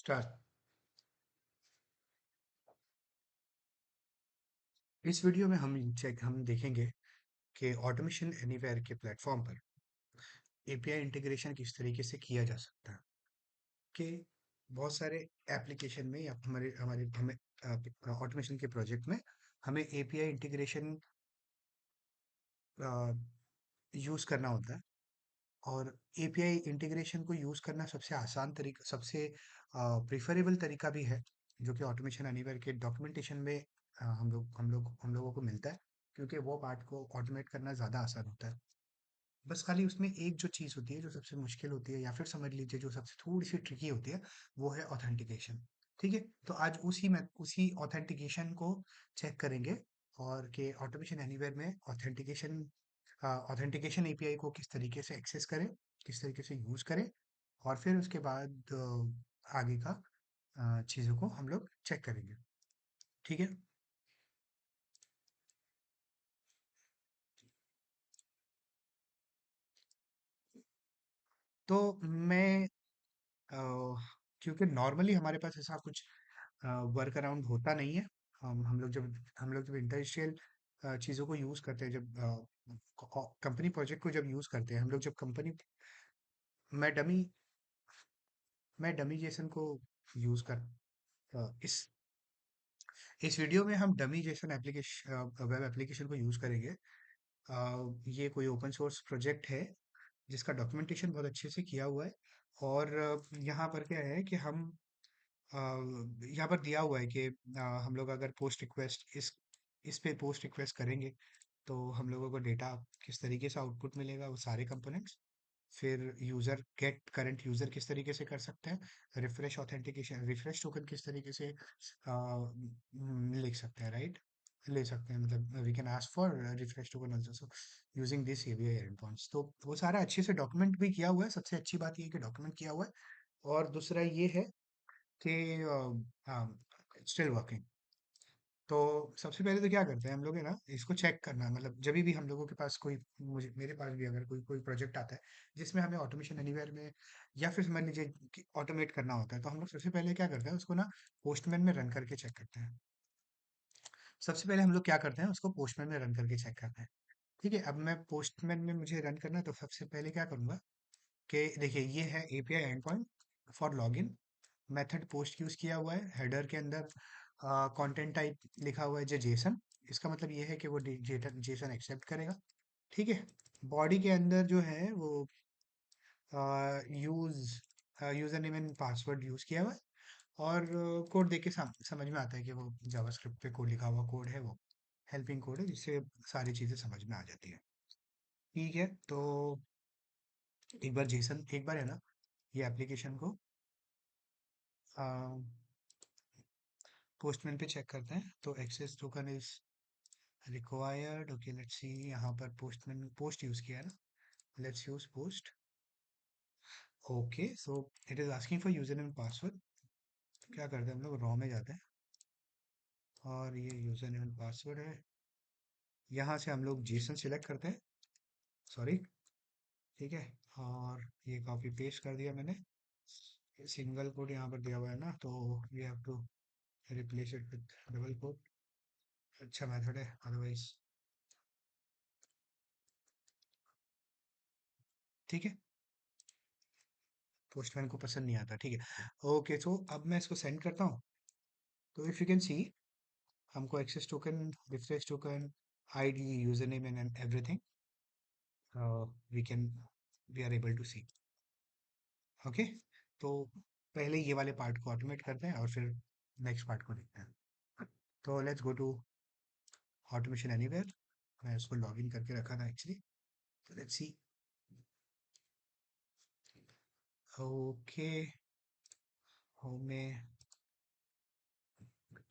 Start. इस video में हम देखेंगे कि ऑटोमेशन एनीवेयर के प्लेटफॉर्म पर एपीआई इंटीग्रेशन किस तरीके से किया जा सकता है। कि बहुत सारे एप्लीकेशन में या हमारे हमारे हमें ऑटोमेशन के प्रोजेक्ट में हमें एपीआई इंटीग्रेशन यूज़ करना होता है। और एपीआई इंटीग्रेशन को यूज़ करना सबसे आसान तरीका, सबसे प्रिफरेबल तरीका भी है, जो कि ऑटोमेशन एनीवेयर के डॉक्यूमेंटेशन में हम लोगों को मिलता है, क्योंकि वो पार्ट को ऑटोमेट करना ज़्यादा आसान होता है। बस खाली उसमें एक जो चीज़ होती है जो सबसे मुश्किल होती है, या फिर समझ लीजिए जो सबसे थोड़ी सी ट्रिकी होती है, वो है ऑथेंटिकेशन। ठीक है, तो आज उसी ऑथेंटिकेशन को चेक करेंगे। और कि ऑटोमेशन एनीवेयर में ऑथेंटिकेशन एपीआई को किस तरीके से एक्सेस करें, किस तरीके से यूज़ करें, और फिर उसके बाद आगे का चीज़ों को हम लोग चेक करेंगे। ठीक है। तो मैं अ, क्योंकि नॉर्मली हमारे पास ऐसा कुछ वर्क अराउंड होता नहीं है। हम लोग जब इंडस्ट्रियल चीज़ों को यूज़ करते हैं, जब कंपनी प्रोजेक्ट को जब यूज़ करते हैं, हम लोग जब कंपनी मैं डमी मैं डमी जेसन को यूज़ कर इस वीडियो में हम dummy Jason application web application को यूज़ करेंगे। ये कोई ओपन सोर्स प्रोजेक्ट है जिसका डॉक्यूमेंटेशन बहुत अच्छे से किया हुआ है। और यहाँ पर क्या है कि अ, यहाँ पर दिया हुआ है कि हम लोग अगर पोस्ट रिक्वेस्ट इस पे पोस्ट रिक्वेस्ट करेंगे, तो हम लोगों को डेटा किस तरीके से आउटपुट मिलेगा, वो सारे कंपोनेंट्स। फिर यूज़र गेट करंट यूज़र किस तरीके से कर सकते हैं, रिफ्रेश टोकन किस तरीके से लिख सकते हैं, राइट, ले सकते हैं, मतलब we can ask for refresh token also using this API endpoints. तो वो सारा अच्छे से डॉक्यूमेंट भी किया हुआ है। सबसे अच्छी बात ये है कि डॉक्यूमेंट किया हुआ है। और दूसरा ये है कि स्टिल वर्किंग। तो सबसे पहले तो क्या करते हैं हम लोग, है ना, इसको चेक करना, मतलब जब भी हम लोगों के पास कोई, मुझे मेरे पास भी अगर कोई कोई प्रोजेक्ट आता है जिसमें हमें ऑटोमेशन एनीवेयर में या फिर समझ लीजिए कि ऑटोमेट करना होता है, तो हम लोग सबसे पहले क्या करते हैं, उसको ना पोस्टमैन में रन करके चेक करते हैं। सबसे पहले हम लोग क्या करते हैं, उसको पोस्टमैन में रन करके चेक करते हैं। ठीक है, अब मैं पोस्टमैन में मुझे रन करना है, तो सबसे पहले क्या करूंगा कि देखिए ये है API end point for login. Method post use किया हुआ है, हेडर के अंदर कंटेंट टाइप लिखा हुआ है जो जेसन। इसका मतलब ये है कि वो जेसन एक्सेप्ट करेगा। ठीक है। बॉडी के अंदर जो है वो use user name and password use किया हुआ है। और कोड देख के समझ में आता है कि वो जावास्क्रिप्ट पे कोड लिखा हुआ कोड है, वो हेल्पिंग कोड है, जिससे सारी चीज़ें समझ में आ जाती है। ठीक है, तो एक बार है ना, ये एप्लीकेशन को पोस्टमैन पे चेक करते हैं। तो access token is required. Okay, let's see, यहाँ पर पोस्टमैन पोस्ट यूज किया है ना, let's use post. Okay, so it is asking for user name password. क्या करते हैं, हम लोग रॉ में जाते हैं, और ये यूजर नेम पासवर्ड है। यहाँ से हम लोग जेसन सिलेक्ट करते हैं, सॉरी। ठीक है, और ये कॉपी पेस्ट कर दिया मैंने। सिंगल कोड यहाँ पर दिया हुआ है ना, तो we have to replace it with double quote. अच्छा मेथड है, अदरवाइज। ठीक है, पोस्टमैन को पसंद नहीं आता। ठीक है, ओके, तो अब मैं इसको सेंड करता हूँ। तो इफ यू कैन सी, हमको access token, refresh token, ID, user name and everything we can we are able to see. Okay, तो पहले ये वाले पार्ट को ऑटोमेट करते हैं और फिर नेक्स्ट पार्ट को देखते हैं। तो let's go to Automation Anywhere. मैं उसको लॉगिन करके रखा था एक्चुअली, तो लेट्स सी। ओके, होम में,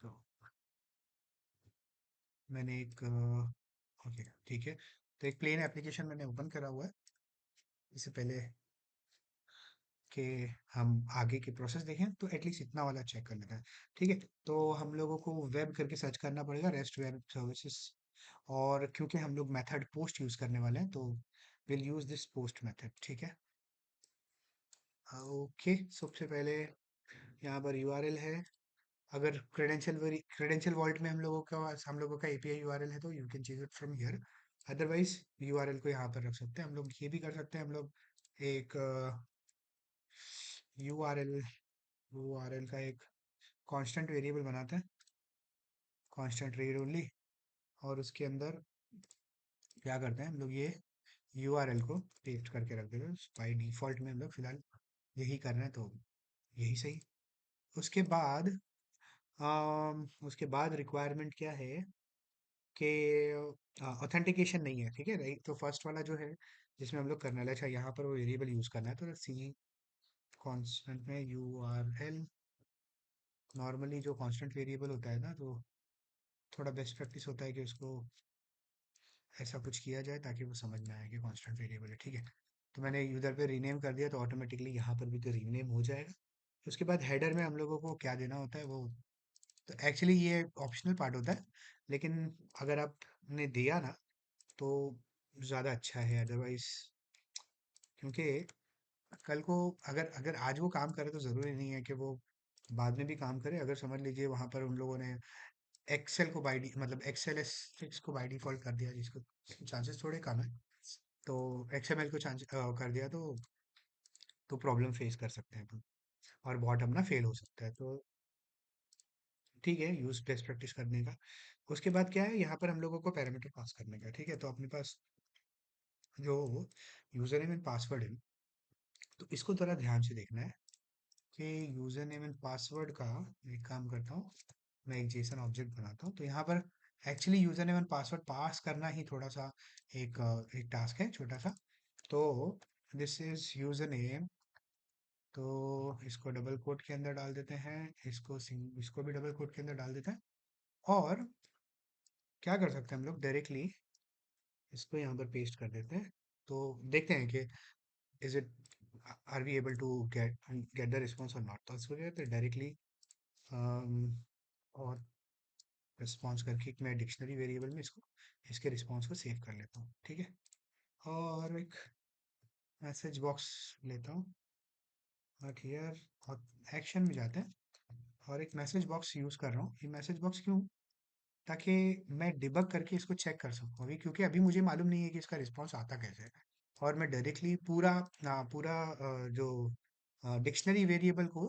तो मैंने एक ओके, ठीक है, तो एक प्लेन एप्लीकेशन मैंने ओपन करा हुआ है। इससे पहले कि हम आगे की प्रोसेस देखें, तो एटलीस्ट इतना वाला चेक कर लेते हैं। ठीक है, तो हम लोगों को वेब करके सर्च करना पड़ेगा, रेस्ट वेब सर्विसेज। और क्योंकि हम लोग मेथड पोस्ट यूज़ करने वाले हैं, तो will use this post method. ठीक है, ओके, सबसे पहले यहाँ पर यूआरएल है। अगर क्रेडेंशियल वॉल्ट में हम लोगों का एपीआई यूआरएल है तो you can change it from here. Otherwise URL को यहाँ पर रख सकते हैं हम लोग। ये भी कर सकते हैं हम लोग एक यूआरएल यूआरएल का एक कांस्टेंट वेरिएबल बनाते हैं, कांस्टेंट रीड ओनली। और उसके अंदर क्या करते हैं हम लोग, ये यूआरएल को पेस्ट करके रख देते हैं। बाई डिफॉल्ट में हम लोग फिलहाल यही कर रहे हैं तो यही सही। उसके बाद उसके बाद रिक्वायरमेंट क्या है कि ऑथेंटिकेशन नहीं है, ठीक है राइट। तो फर्स्ट वाला जो है जिसमें हम लोग करने वाले, अच्छा यहाँ पर वो वेरिएबल यूज़ करना है तो सी कांस्टेंट में यू आर एल। नॉर्मली जो कांस्टेंट वेरिएबल होता है ना, तो थोड़ा बेस्ट प्रैक्टिस होता है कि उसको ऐसा कुछ किया जाए ताकि वो समझ में आए कि कांस्टेंट वेरिएबल है, ठीक है। तो मैंने उधर पे रीनेम कर दिया तो ऑटोमेटिकली यहाँ पर भी तो रीनेम हो जाएगा। उसके बाद हेडर में हम लोगों को क्या देना होता है वो, तो एक्चुअली ये ऑप्शनल पार्ट होता है, लेकिन अगर आपने दिया ना तो ज़्यादा अच्छा है। अदरवाइज क्योंकि कल को अगर अगर आज वो काम करे तो ज़रूरी नहीं है कि वो बाद में भी काम करे। अगर समझ लीजिए वहाँ पर उन लोगों ने एक्सेल को मतलब एक्सेल एस सिक्स को बाई डिफॉल्ट कर दिया, जिसको चांसेस थोड़े कम है, तो एक्सएमएल को चांस कर दिया तो प्रॉब्लम फेस कर सकते हैं अपन, और बॉट अपना फेल हो सकता है। तो ठीक है, यूज बेस्ट प्रैक्टिस करने का। उसके बाद क्या है, यहाँ पर हम लोगों को पैरामीटर पास करने का, ठीक है। तो अपने पास जो यूजर नेम एंड पासवर्ड है, तो इसको थोड़ा ध्यान से देखना है कि यूजर नेम एंड पासवर्ड का, एक काम करता हूँ, मैं एक जेसन ऑब्जेक्ट बनाता हूँ। तो यहाँ पर actually user name and password pass करना ही थोड़ा सा एक टास्क है छोटा सा। तो दिस इज यूजर नेम, तो इसको डबल कोट के अंदर डाल देते हैं, इसको भी डबल कोट के अंदर डाल देते हैं। और क्या कर सकते हैं हम लोग, डायरेक्टली इसको यहाँ पर पेस्ट कर देते हैं। तो देखते हैं कि is it are we able to get get the response और नॉट। तो इसको क्या कहते हैं डायरेक्टली, और रिस्पॉन्स करके मैं डिक्शनरी वेरिएबल में इसको इसके रिस्पॉन्स को सेव कर लेता हूँ, ठीक है। और एक मैसेज बॉक्स लेता हूँ, और हियर और एक्शन में जाते हैं, और एक मैसेज बॉक्स यूज़ कर रहा हूँ। ये मैसेज बॉक्स क्यों, ताकि मैं डिबग करके इसको चेक कर सकूँ अभी, क्योंकि अभी मुझे मालूम नहीं है कि इसका रिस्पॉन्स आता कैसे है। और मैं डायरेक्टली जो डिक्शनरी वेरिएबल को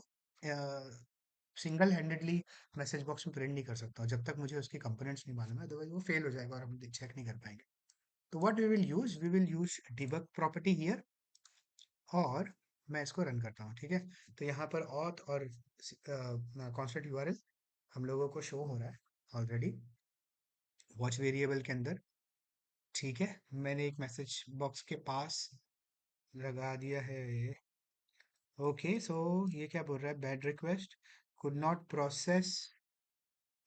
सिंगल हैंडेडली मैसेज बॉक्स में प्रिंट नहीं कर सकता जब तक मुझे उसके कंपोनेंट्स नहीं मालूम है, अदरवाइज वो फेल हो जाएगा और हम चेक नहीं कर पाएंगे। तो what we will use debug property here, और मैं इसको रन करता हूँ, ठीक है। तो यहाँ पर ऑथ और कॉन्स्टेंट यूआरएल हम लोगों को शो हो रहा है ऑलरेडी वॉच वेरिएबल के अंदर, ठीक है। मैंने एक मैसेज बॉक्स के पास लगा दिया है। ओके, सो ये क्या बोल रहा है, bad request could not process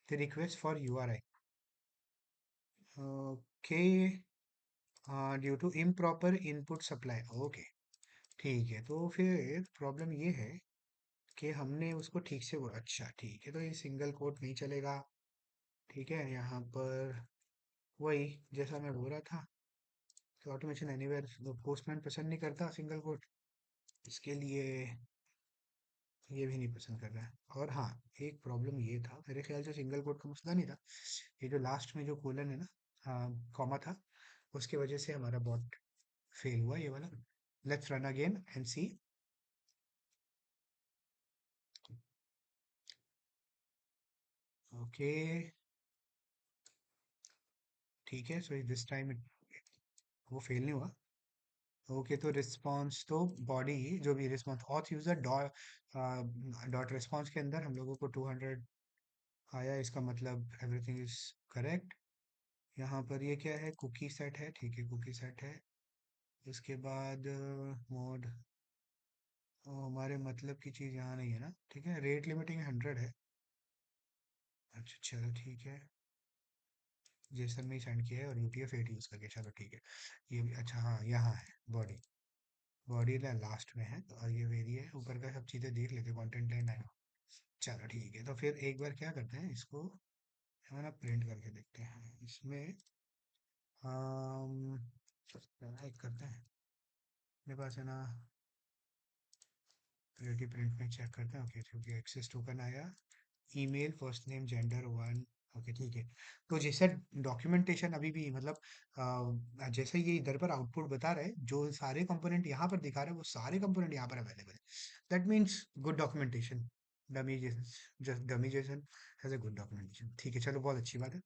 the request for URI. Okay, due to improper input supply. Okay, ठीक है। तो फिर प्रॉब्लम ये है कि हमने उसको ठीक से वो, अच्छा ठीक है, तो ये सिंगल कोट नहीं चलेगा, ठीक है। यहाँ पर वही जैसा मैं बोल रहा था कि ऑटोमेशन एनीवेयर पोस्टमैन पसंद नहीं करता सिंगल कोट, इसके लिए ये भी नहीं पसंद कर रहा है। और हाँ, एक प्रॉब्लम ये था, मेरे ख्याल से सिंगल कोट का मसला नहीं था, ये जो लास्ट में जो कोलन है ना, हाँ कॉमा था, उसकी वजह से हमारा बॉट फेल हुआ ये वाला। Let's run again and see. Okay, ठीक है, सो दिस टाइम वो फेल नहीं हुआ। ओके, तो रिस्पॉन्स तो बॉडी, जो भी response auth user dot response के अंदर हम लोगों को 200 आया, इसका मतलब एवरीथिंग इज करेक्ट। यहाँ पर ये क्या है, कुकी सेट है, ठीक है कुकी सेट है। इसके बाद मोड, हमारे मतलब की चीज़ यहाँ नहीं है ना, ठीक है। रेट लिमिटिंग 100 है, अच्छा चलो ठीक है। जेसन में ही सेंड किया है और UTF-8 यूज़ करके, चलो ठीक है। ये भी अच्छा, हाँ यहाँ है बॉडी, बॉडी लास्ट में है, और ये वेरी है ऊपर का, सब चीज़ें देख लेते हैं, कंटेंट लाइन है। चलो ठीक है, तो फिर एक बार क्या करते हैं, इसको हम ना प्रिंट करके देखते हैं इसमें। हम एक करते हैं, मेरे पास है ना, क्रिएटिव प्रिंट में चेक करते हैं। ओके, क्योंकि एक्सेस टोकन आया, email, first name, gender, one. Okay, ठीक है। तो जैसे डॉक्यूमेंटेशन अभी भी मतलब जैसे ये इधर पर आउटपुट बता रहे हैं, जो सारे कंपोनेंट यहाँ पर दिखा रहे हैं वो सारे कंपोनेंट यहाँ पर अवेलेबल है। That means good documentation. Dummy Jason, just dummy Jason has a good documentation. ठीक है, चलो बहुत अच्छी बात है।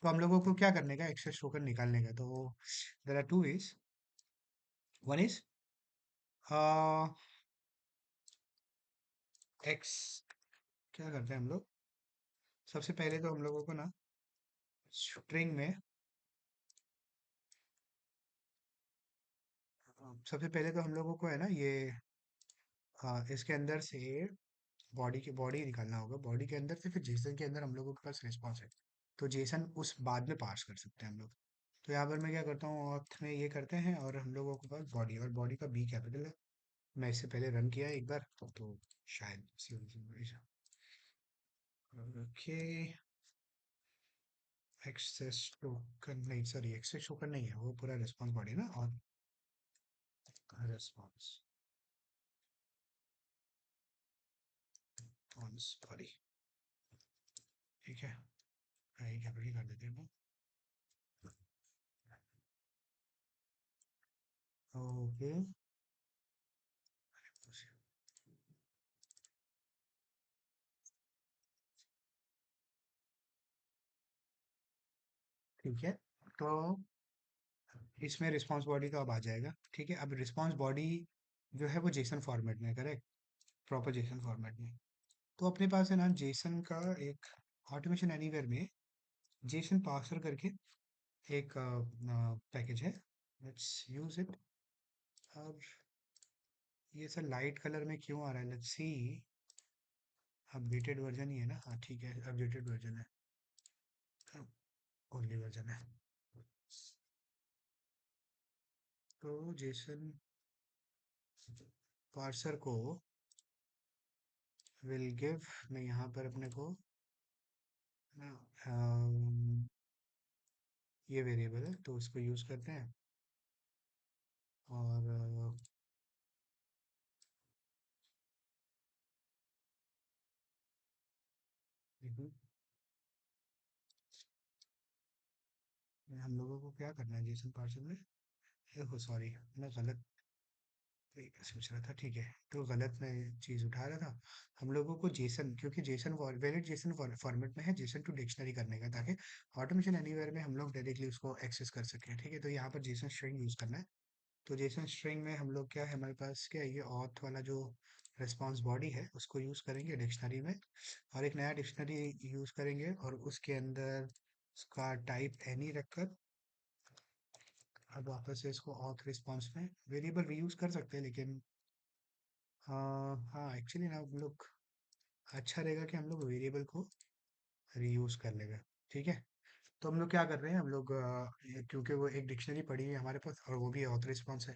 तो हम लोगों को क्या करने का, एक्सेस टोकन निकालने का। तो there are two ways. One is X, क्या करते हैं हम लोग, सबसे पहले तो हम लोगों को ना स्ट्रिंग में सबसे पहले तो हम लोगों को है ना ये इसके अंदर से बॉडी की बॉडी निकालना होगा। बॉडी के अंदर से फिर जेसन के अंदर हम लोगों के पास रिस्पॉन्स है, तो जेसन उस बाद में पास कर सकते हैं हम लोग। तो यहाँ पर मैं क्या करता हूँ, ऑथ में ये करते हैं और हम लोगों के पास बॉडी, और बॉडी का बी कैपिटल है। मैं इससे पहले रन किया है एक बार, तो शायद ओके। एक्सेस टोकन नहीं, सॉरी, एक्सेस टोकन नहीं है, वो पूरा रिस्पॉन्स बॉडी ना, और रिस्पॉन्स बॉडी। ठीक है, यही कैपिटल कर देते हैं। ओके, ठीक है। तो इसमें रिस्पॉन्स बॉडी का अब आ जाएगा। ठीक है, अब रिस्पॉन्स बॉडी जो है वो जेसन फॉर्मेट में, करेक्ट, प्रॉपर जेसन फॉर्मेट में। तो अपने पास है ना जेसन का एक ऑटोमेशन एनीवेयर में जेसन पार्सर करके एक पैकेज है। Let's use it. अब ये सर लाइट कलर में क्यों आ रहा है, लेट्स सी। अपडेटेड वर्जन ही है ना, हाँ ठीक है, अपडेटेड वर्जन है, ओनली वर्जन है। तो जेसन पार्सर को विल गिव, मैं यहाँ पर अपने को ना ये वेरिएबल है तो उसको यूज करते हैं। और देखो, हम लोगों को क्या करना है जेसन पार्सर में, देखो सॉरी, मैं गलत सोच रहा था। ठीक है, तो गलत मैं चीज़ उठा रहा था। हम लोगों को जेसन, क्योंकि जेसन वैलिड जेसन फॉर्मेट में है, जेसन टू डिक्शनरी करने का, ताकि ऑटोमेशन एनीवेयर में हम लोग डायरेक्टली उसको एक्सेस कर सकें। ठीक है, तो यहाँ पर जेसन स्ट्रिंग यूज़ करना है। तो जेसन स्ट्रिंग में हम लोग क्या है, हमारे पास क्या है, ये ऑथ वाला जो रिस्पॉन्स बॉडी है उसको यूज़ करेंगे डिक्शनरी में, और एक नया डिक्शनरी यूज़ करेंगे, और उसके अंदर उसका टाइप एनी रखकर अब वापस से इसको ऑथ रिस्पॉन्स में वेरिएबल रीयूज़ कर सकते हैं। लेकिन हाँ, एक्चुअली ना हम लोग, अच्छा रहेगा कि हम लोग वेरिएबल को रीयूज़ कर लेगा। ठीक है, तो हम लोग क्या कर रहे हैं, हम लोग क्योंकि वो एक डिक्शनरी पड़ी है हमारे पास और वो भी ऑथ रिस्पॉन्स है,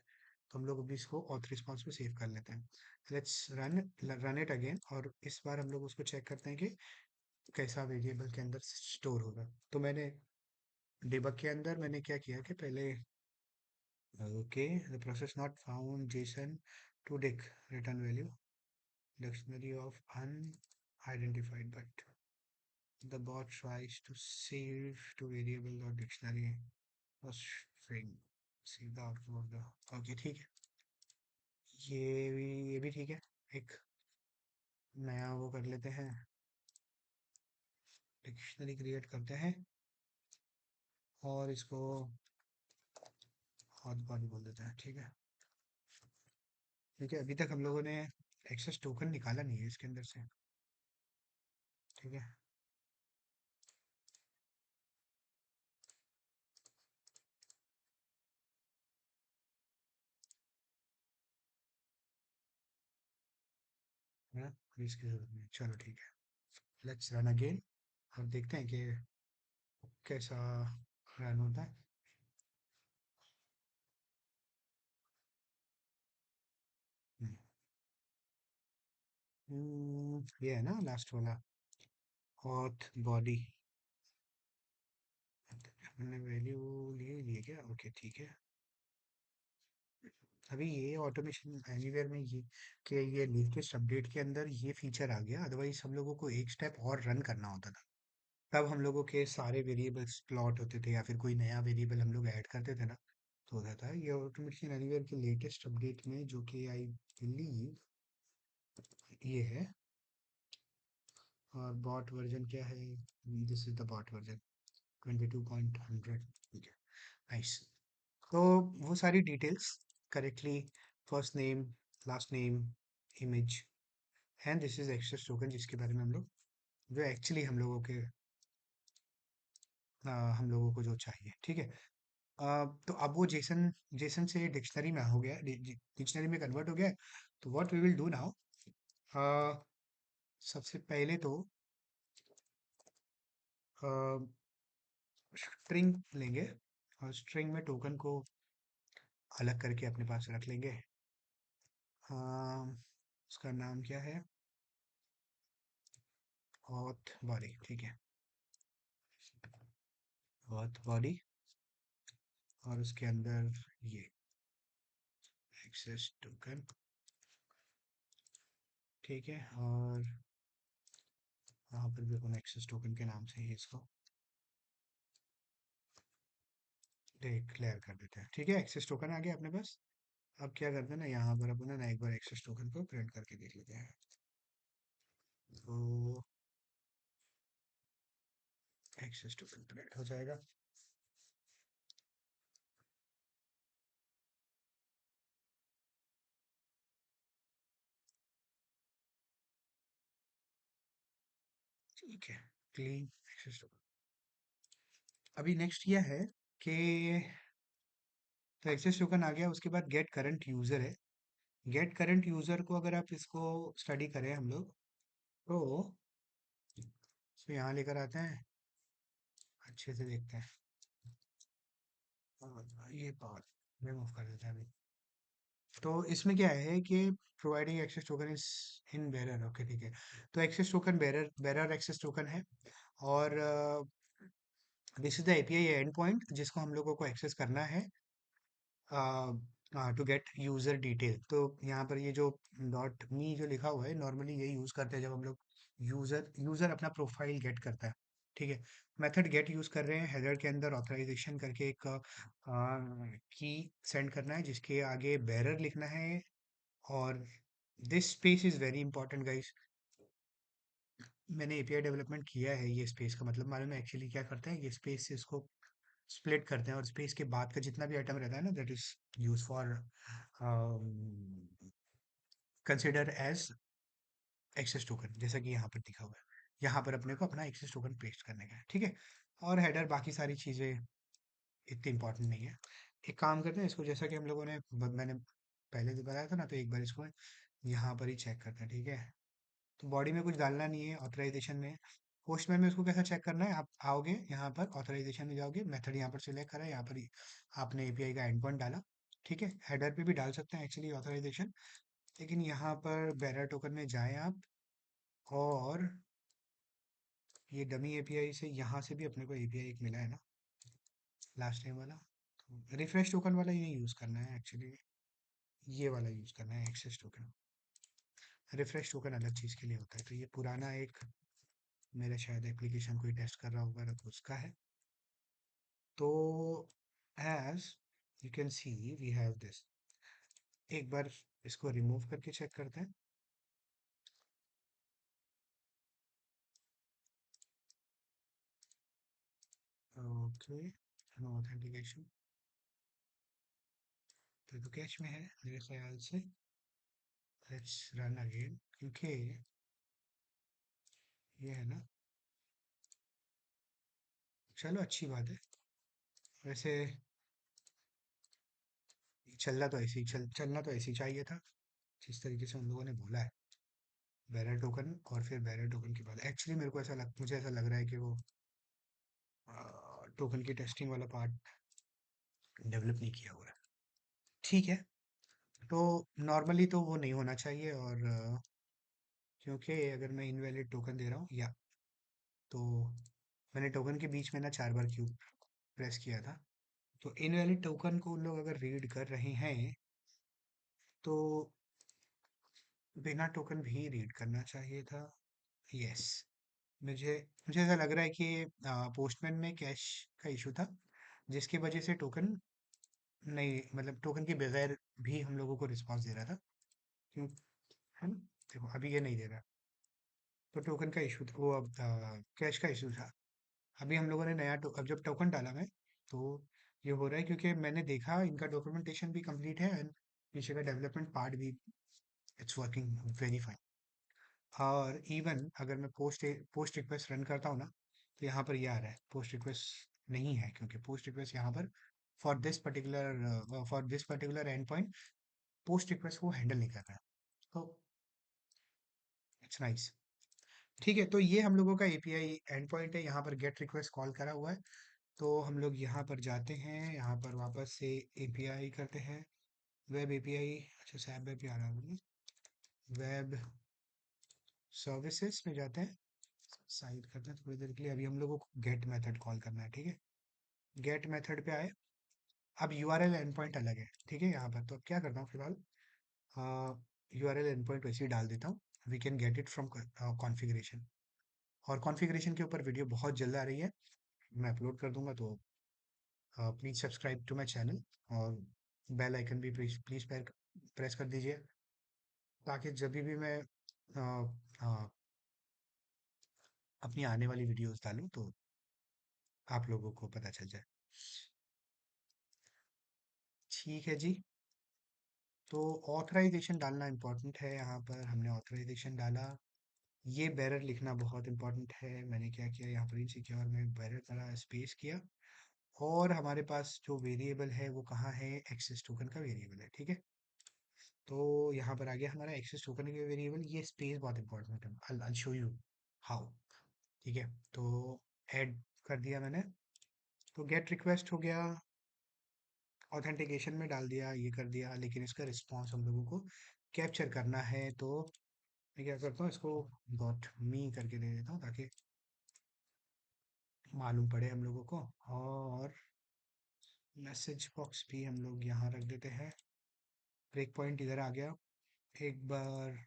तो हम लोग अभी इसको ऑथ रिस्पॉन्स में सेव कर लेते हैं। Let's run run it again, और इस बार हम लोग उसको चेक करते हैं कि कैसा वेरिएबल के अंदर स्टोर होगा। तो मैंने डिबग के अंदर मैंने क्या किया कि पहले okay, the process not found JSON to dict return value dictionary of unidentified, but the bot tries to save to variable or dictionary or string, see the outcome of the, okay ठीक है, ये भी ठीक है। एक नया वो कर लेते हैं, डिक्शनरी क्रिएट करते हैं और इसको हॉट बॉडी बोल देते हैं। ठीक है, ठीक है, अभी तक हम लोगों ने एक्सेस टोकन निकाला नहीं है इसके अंदर से। ठीक है, है ना, अभी इसकी जरूरत नहीं है। चलो ठीक है, लेट्स रन अगेन और देखते हैं कि कैसा रन होता है। ये है ना लास्ट वाला, ऑथ बॉडी, हमने वैल्यू लिए लिए क्या, ओके ठीक है। अभी ये ऑटोमेशन एनीवेयर में ये कि ये लेटेस्ट अपडेट के अंदर ये फीचर आ गया, अदरवाइज हम लोगों को एक स्टेप और रन करना होता था। तब हम लोगों के सारे वेरिएबल्स प्लॉट होते थे या फिर कोई नया वेरिएबल हम लोग ऐड करते थे ना, तो होता था। ये ऑटोमेशन एनीवेयर के लेटेस्ट अपडेट में जो कि आई बिलीव ये है, और बॉट वर्जन क्या है, this is the bot version 22.100। ठीक है, नाइस। तो वो सारी details correctly, first name, last name, image, and this is access token जिसके बारे में हम लोग, जो एक्चुअली हम लोगों के हम लोगों को जो चाहिए, ठीक है। तो अब वो जेसन जेसन से डिक्शनरी में हो गया, डिक्शनरी में कन्वर्ट हो गया है। तो what we will do now, सबसे पहले तो स्ट्रिंग लेंगे, और स्ट्रिंग में टोकन को अलग करके अपने पास रख लेंगे। उसका नाम क्या है, ऑथ बॉडी, ठीक है, ऑथ बॉडी, और उसके अंदर ये एक्सेस टोकन, ठीक है। और वहाँ पर भी अपन एक्सेस टोकन के नाम से ही इसको डिक्लेयर कर देते हैं, ठीक है। एक्सेस टोकन आ गया अपने पास। अब क्या करते हैं ना, यहाँ पर अपन ना एक बार एक्सेस टोकन को प्रिंट करके देख लेते हैं। तो एक्सेस टोकन प्रिंट हो जाएगा। ठीक है, क्लीन एक्सेस टोकन। अभी नेक्स्ट ये है कि, तो एक्सेस टोकन आ गया, उसके बाद गेट करंट यूजर है। गेट करंट यूजर को अगर आप इसको स्टडी करें हम लोग, तो इसको यहाँ लेकर आते हैं, अच्छे से देखते हैं। और ये पावर रिमूव कर देते हैं अभी। तो इसमें क्या है कि providing access token is in bearer, okay ठीक है। तो access token bearer bearer access token है, और this is the API end point जिसको हम लोगों को एक्सेस करना है टू गेट यूजर डिटेल। तो यहाँ पर ये जो डॉट मी जो लिखा हुआ है, नॉर्मली ये यूज करते हैं जब हम लोग यूजर यूजर अपना प्रोफाइल गेट करता है, ठीक है। मेथड गेट यूज कर रहे हैं, हेडर के अंदर ऑथराइजेशन करके एक की सेंड करना है जिसके आगे बेरर लिखना है। और this space is very important guys. मैंने एपीआई डेवलपमेंट किया है, ये स्पेस का मतलब मालूम है एक्चुअली क्या करते हैं, ये स्पेस से इसको स्प्लिट करते हैं, और स्पेस के बाद का जितना भी आइटम रहता है ना, that is use for consider as access token, जैसा कि यहाँ पर दिखा हुआ है। यहाँ पर अपने को अपना एक्सेस टोकन पेस्ट करने का है, ठीक है। और हेडर बाकी सारी चीज़ें इतनी इंपॉर्टेंट नहीं है। एक काम करते हैं, इसको जैसा कि हम लोगों ने मैंने पहले भी बताया था ना, तो एक बार इसको यहाँ पर ही चेक करते हैं, ठीक है। तो बॉडी में कुछ डालना नहीं है, ऑथराइजेशन में। पोस्टमैन में उसको कैसा चेक करना है, आप आओगे यहाँ पर ऑथराइजेशन में जाओगे, मेथड यहाँ पर सिलेक्ट करा, यहाँ पर ही आपने एपीआई का एंड पॉइंट डाला, ठीक है। हेडर पे भी डाल सकते हैं एक्चुअली ऑथराइजेशन, लेकिन यहाँ पर बेरर टोकन में जाएं आप, और ये डमी एपीआई से यहाँ से भी अपने को एपीआई एक मिला है ना, लास्ट टाइम वाला, तो रिफ्रेश टोकन वाला ही नहीं यूज़ करना है एक्चुअली, ये वाला यूज़ करना है एक्सेस टोकन। रिफ्रेश टोकन अलग चीज़ के लिए होता है। तो ये पुराना एक, मेरा शायद एप्लीकेशन कोई टेस्ट कर रहा होगा तो उसका है। तो as you can see we have this. एक बार इसको रिमूव करके चेक करते हैं। ओके, नो ऑथेंटिकेशन, तो कैश में है मेरे ख्याल से। लेट्स रन अगेन, क्योंकि ये है ना, चलो अच्छी बात है। वैसे चलना तो ऐसे ही चाहिए था, जिस तरीके से उन लोगों ने बोला है। बैरर टोकन, और फिर बैरर टोकन के बाद एक्चुअली मुझे ऐसा लग रहा है कि वो टोकन की टेस्टिंग वाला पार्ट डेवलप नहीं किया हुआ है, ठीक है। तो नॉर्मली तो वो नहीं होना चाहिए, और क्योंकि अगर मैं इनवैलिड टोकन दे रहा हूँ, या तो मैंने टोकन के बीच में ना 4 बार क्यू प्रेस किया था। तो इनवैलिड टोकन को उन लोग अगर रीड कर रहे हैं, तो बिना टोकन भी रीड करना चाहिए था। यस। मुझे मुझे ऐसा लग रहा है कि पोस्टमैन में कैश का इशू था, जिसकी वजह से टोकन नहीं, मतलब टोकन के बगैर भी हम लोगों को रिस्पांस दे रहा था। क्यों? है ना? देखो अभी ये नहीं दे रहा, तो टोकन का इशू था वो, अब कैश का इशू था। अभी हम लोगों ने नया अब जब टोकन डाला मैं, तो ये हो रहा है क्योंकि मैंने देखा इनका डॉक्यूमेंटेशन भी कंप्लीट है एंड पीछे का डेवलपमेंट पार्ट भी, इट्स वर्किंग वेरी फाइन। और इवन अगर मैं पोस्ट रिक्वेस्ट रन करता हूँ ना, तो यहाँ पर ये आ रहा है पोस्ट रिक्वेस्ट नहीं है, क्योंकि पोस्ट रिक्वेस्ट यहाँ पर for this particular and point post request वो हैंडल नहीं कर रहा है। तो इट्स नाइस। ठीक है, तो ये हम लोगों का एपीआई एंड पॉइंट है, यहाँ पर गेट रिक्वेस्ट कॉल करा हुआ है। तो हम लोग यहाँ पर जाते हैं, यहाँ पर वापस से एपीआई करते हैं, वेब एपीआई। अच्छा सैप वेब पे आ रहा है, वेब सर्विसेज में जाते हैं, साइड करते हैं थोड़ी देर के लिए। अभी हम लोगों को गेट मेथड कॉल करना है, ठीक है। गेट मेथड पे आए। अब यूआरएल एंड पॉइंट अलग है, ठीक है। यहाँ पर तो अब क्या करता हूँ फिलहाल, यूआरएल एंड पॉइंट वैसे ही डाल देता हूँ। We can get it from configuration. और कॉन्फ़िगरेशन के ऊपर वीडियो बहुत जल्द आ रही है, मैं अपलोड कर दूंगा। तो please subscribe to my channel, और बेल आइकन भी प्लीज़ प्लीज़ प्रेस कर दीजिए, ताकि जब भी मैं अ, अ, अपनी आने वाली वीडियोस डालूं तो आप लोगों को पता चल जाए। ठीक है जी। तो ऑथराइजेशन डालना इम्पोर्टेंट है, यहाँ पर हमने ऑथराइजेशन डाला। ये बैरर लिखना बहुत इम्पोर्टेंट है। मैंने क्या किया, यहाँ पर इनसिक्योर में बैरर का स्पेस किया। और हमारे पास जो वेरिएबल है वो कहाँ है, एक्सेस टोकन का वेरिएबल है, ठीक है। तो यहाँ पर आ गया हमारा एक्सेस टोकन का वेरिएबल। ये स्पेस बहुत इंपॉर्टेंट है, आई शो यू हाउ। ठीक है, तो ऐड कर दिया मैंने। तो गेट रिक्वेस्ट हो गया, ऑथेंटिकेशन में डाल दिया, ये कर दिया, लेकिन इसका रिस्पॉन्स हम लोगों को कैप्चर करना है। तो मैं क्या करता हूँ, इसको डॉट मी करके दे देता हूँ, ताकि मालूम पड़े हम लोगों को। और मैसेज बॉक्स भी हम लोग यहाँ रख देते हैं। ब्रेक पॉइंट इधर आ गया। एक बार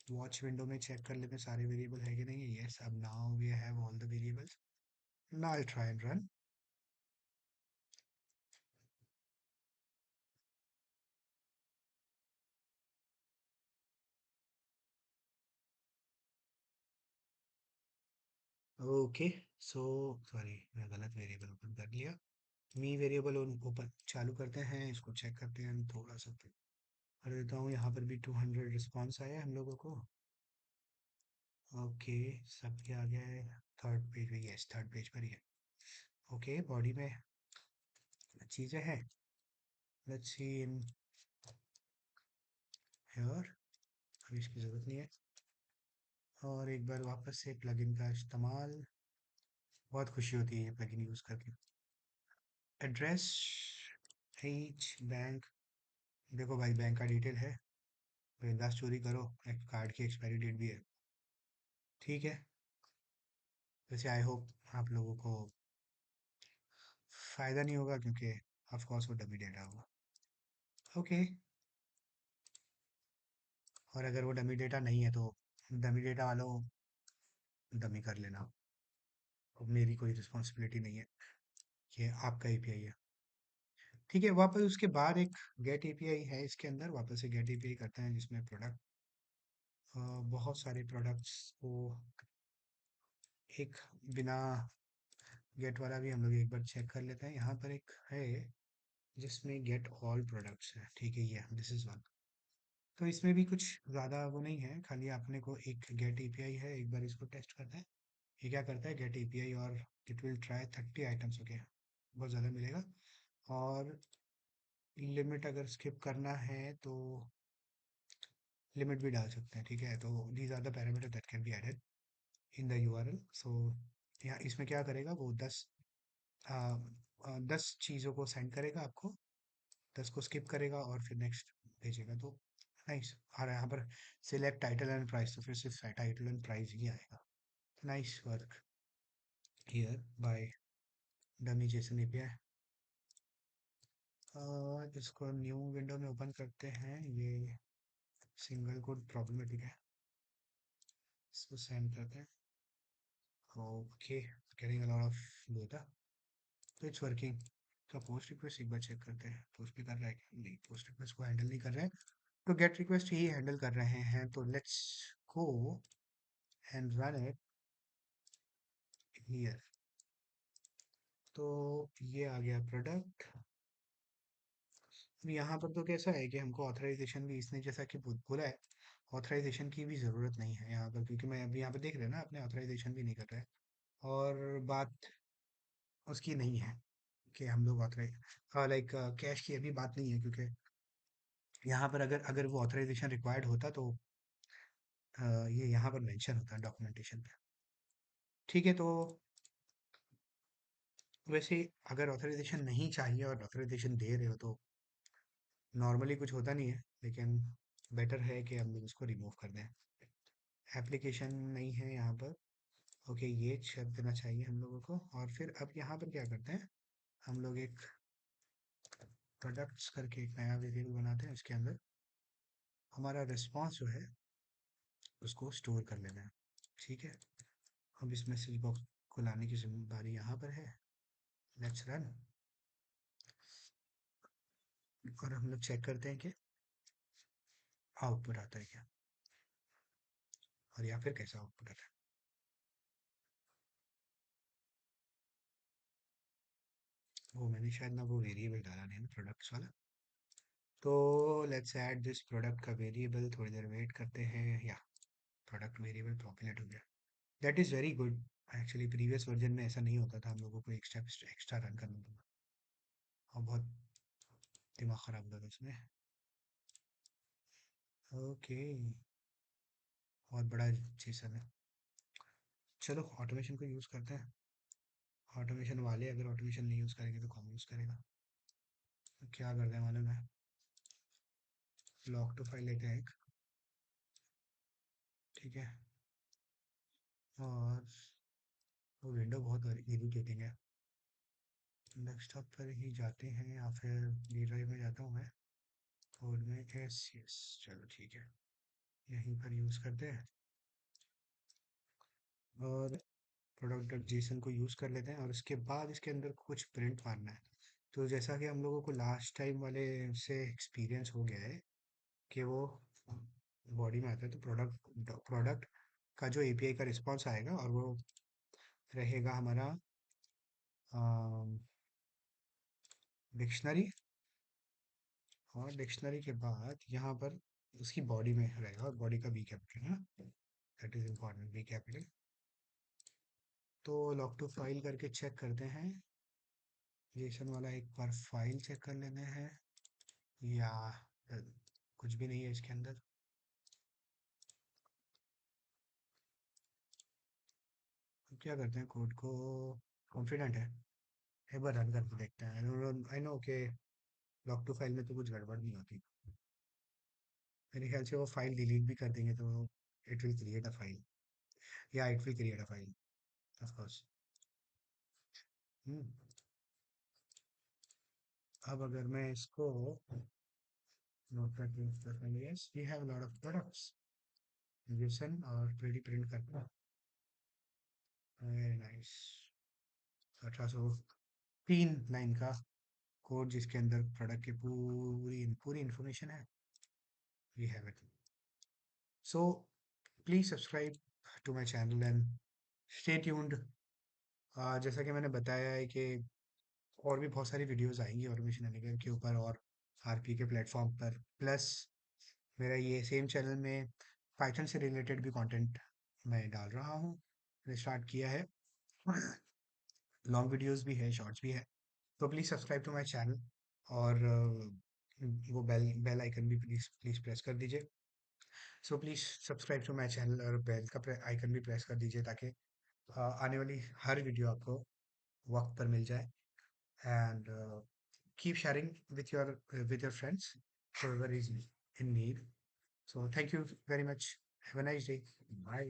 वॉच विंडो में चेक कर लेते हैं सारे वेरिएबल है कि नहीं। यस, अब now we have all the variables. Now I try and run. Okay, so sorry, मैं गलत वेरिएबल ओपन कर लिया। मी वेरिएबल ओपन चालू करते हैं, इसको चेक करते हैं थोड़ा सा कर देता हूँ। यहाँ पर भी 200 रिस्पॉन्स आया हम लोगों को। ओके, सब क्या आ गया है, थर्ड पेज पे, यस थर्ड पेज पर ही है। ओके, बॉडी में चीज़ें हैं, लेट्स सी इन हेयर, अभी इसकी ज़रूरत नहीं है। और एक बार वापस से प्लगइन का इस्तेमाल, बहुत खुशी होती है ये प्लगइन यूज़ करके। एड्रेस, एच बैंक, देखो भाई बैंक का डिटेल है, बिंदास चोरी करो, एक कार्ड की एक्सपायरी डेट भी है, ठीक है। वैसे आई होप आप लोगों को फ़ायदा नहीं होगा, क्योंकि ऑफ कोर्स वो डमी डेटा होगा। ओके, और अगर वो डमी डेटा नहीं है तो डमी डेटा वालों डमी कर लेना, अब मेरी कोई रिस्पॉन्सिबिलिटी नहीं है, ये आपका एपीआई है। ठीक है, वापस उसके बाद एक गेट एपीआई है इसके अंदर, वापस से गेट एपीआई करते हैं, जिसमें प्रोडक्ट, बहुत सारे प्रोडक्ट्स को एक बिना गेट वाला भी हम लोग एक बार चेक कर लेते हैं। यहाँ पर एक है जिसमें गेट ऑल प्रोडक्ट्स है, ठीक है, ये दिस इज वन। तो इसमें भी कुछ ज़्यादा वो नहीं है, खाली आपने को एक गेट एपीआई है, एक बार इसको टेस्ट करते हैं। ये क्या करता है, गेट एपीआई, और it will try 30 items, okay, बहुत ज़्यादा मिलेगा। और लिमिट अगर स्किप करना है तो लिमिट भी डाल सकते हैं, ठीक है। तो these are the parameter that can be added in the URL. So यहाँ इसमें क्या करेगा वो 10 चीज़ों को सेंड करेगा आपको, 10 को स्किप करेगा और फिर नेक्स्ट भेजेगा। तो नाइस। और यहाँ पर सिलेक्ट टाइटल एंड प्राइस, तो फिर सिर्फ टाइटल एंड प्राइस ही आएगा। Nice work here bye dummy Jason API. इसको न्यू विंडो में ओपन करते हैं। ये सिंगल कोड प्रॉब्लमेटिक है, इसको सेंड करते हैं। Okay, getting a lot of data, तो इट्स वर्किंग। तो पोस्ट रिक्वेस्ट एक बार चेक करते हैं, पोस्ट भी कर रहा है कि नहीं। पोस्ट रिक्वेस्ट को हैंडल नहीं कर रहे हैं, तो गेट रिक्वेस्ट ही हैंडल कर रहे हैं। तो let's go and run it here. तो ये आ गया प्रोडक्ट। यहाँ पर तो कैसा है कि हमको ऑथराइजेशन भी इसने जैसा कि बोला है, ऑथराइजेशन की भी ज़रूरत नहीं है यहाँ पर, क्योंकि मैं अभी यहाँ पर देख रहे हैं ना, अपने ऑथराइजेशन भी नहीं कर रहे हैं। और बात उसकी नहीं है कि हम लोग ऑथराइज लाइक कैश की अभी बात नहीं है, क्योंकि यहाँ पर अगर अगर वो ऑथराइजेशन रिक्वायर्ड होता तो ये यहाँ पर मेंशन होता है डॉक्यूमेंटेशन पे। ठीक है, तो वैसे अगर ऑथराइजेशन नहीं चाहिए और ऑथराइजेशन दे रहे हो तो नॉर्मली कुछ होता नहीं है, लेकिन बेटर है कि हम लोग उसको रिमूव कर दें। एप्लीकेशन नहीं है यहाँ पर। ओके, ये कर देना चाहिए हम लोगों को। और फिर अब यहाँ पर क्या करते हैं, हम लोग एक प्रोडक्ट्स करके एक नया वेरिएबल बनाते हैं। उसके अंदर हमारा रिस्पॉन्स जो है उसको स्टोर कर लेना है। ठीक है, अब इस मैसेज बॉक्स को लाने की जिम्मेदारी यहाँ पर है। लेट्स रन, और हम लोग चेक करते हैं कि आउटपुट आता है क्या, और या फिर कैसा आउटपुट आता है। वो मैंने शायद ना वो वेरिएबल डाला नहीं ना, प्रोडक्ट्स वाला। तो लेट्स ऐड दिस प्रोडक्ट का वेरिएबल। थोड़ी देर वेट करते हैं। या प्रोडक्ट वेरिएबल पॉपुलेट हो गया। That is very good. Actually previous version में ऐसा नहीं होता था, हम लोगों को एक स्टेप एक्स्ट्रा रन करना पड़ता, और बहुत दिमाग ख़राब होता था उसमें। ओके, बहुत बड़ा चीज़ है। चलो ऑटोमेशन को यूज़ करते हैं। ऑटोमेशन वाले अगर ऑटोमेशन नहीं यूज़ करेंगे तो कौन यूज़ करेगा। तो क्या करते हैं मालूम है, लॉग टू फाइल लेते हैं एक। ठीक है, और वो विंडो बहुत इरिटेटिंग है। डेस्कटॉप पर ही जाते हैं या फिर डी ड्राइव में जाता हूँ मैं। कोड में एस यस, चलो ठीक है, यहीं पर यूज़ करते हैं। और प्रोडक्ट डॉट जेसन को यूज़ कर लेते हैं, और उसके बाद इसके अंदर कुछ प्रिंट मारना है। तो जैसा कि हम लोगों को लास्ट टाइम वाले से एक्सपीरियंस हो गया है कि वो बॉडी में आता है, तो प्रोडक्ट प्रोडक्ट का जो एपीआई का रिस्पॉन्स आएगा, और वो रहेगा हमारा डिक्शनरी। और डिक्शनरी के बाद यहाँ पर उसकी बॉडी में रहेगा, और बॉडी का बी कैपिटल है ना, that is important, B capital. तो लॉग टू फाइल करके चेक करते हैं। जेसन वाला एक बार फाइल चेक कर लेते हैं, या अ, कुछ भी नहीं है इसके अंदर। तो क्या करते हैं, कोड को कॉन्फिडेंट है, एक बार रन करके देखते हैं। आई नो कि लॉग टू फाइल में तो कुछ गड़बड़ नहीं होती। मेरे ख्याल से वो फाइल डिलीट भी कर देंगे तो it will create a file, या it will create a file of course. अब अगर मैं इसको नोटपैड यूज कर लेंगे, yes we have lot of products, listen और 3D प्रिंट करना। Very nice. 1803 लाइन का कोड जिसके अंदर प्रोडक्ट की पूरी पूरी इंफॉर्मेशन है। We have it. So please subscribe to my channel and stay tuned. जैसा कि मैंने बताया है कि और भी बहुत सारी वीडियोस आएंगी ऑटोमेशन एनालिटिक्स के ऊपर, और आरपी के प्लेटफॉर्म पर। प्लस मेरा ये सेम चैनल में पाइथन से रिलेटेड भी कंटेंट मैं डाल रहा हूँ, मैंने स्टार्ट किया है। लॉन्ग वीडियोस भी है, शॉर्ट्स भी है। तो please subscribe to my channel, और वो बेल बेल आइकन भी प्लीज़ प्लीज़ प्रेस कर दीजिए। So please subscribe to my channel, और बेल का आइकन भी प्रेस कर दीजिए, ताकि आने वाली हर वीडियो आपको वक्त पर मिल जाए। And keep sharing with your friends, whoever is in need. So thank you very much. Have a nice day. Bye.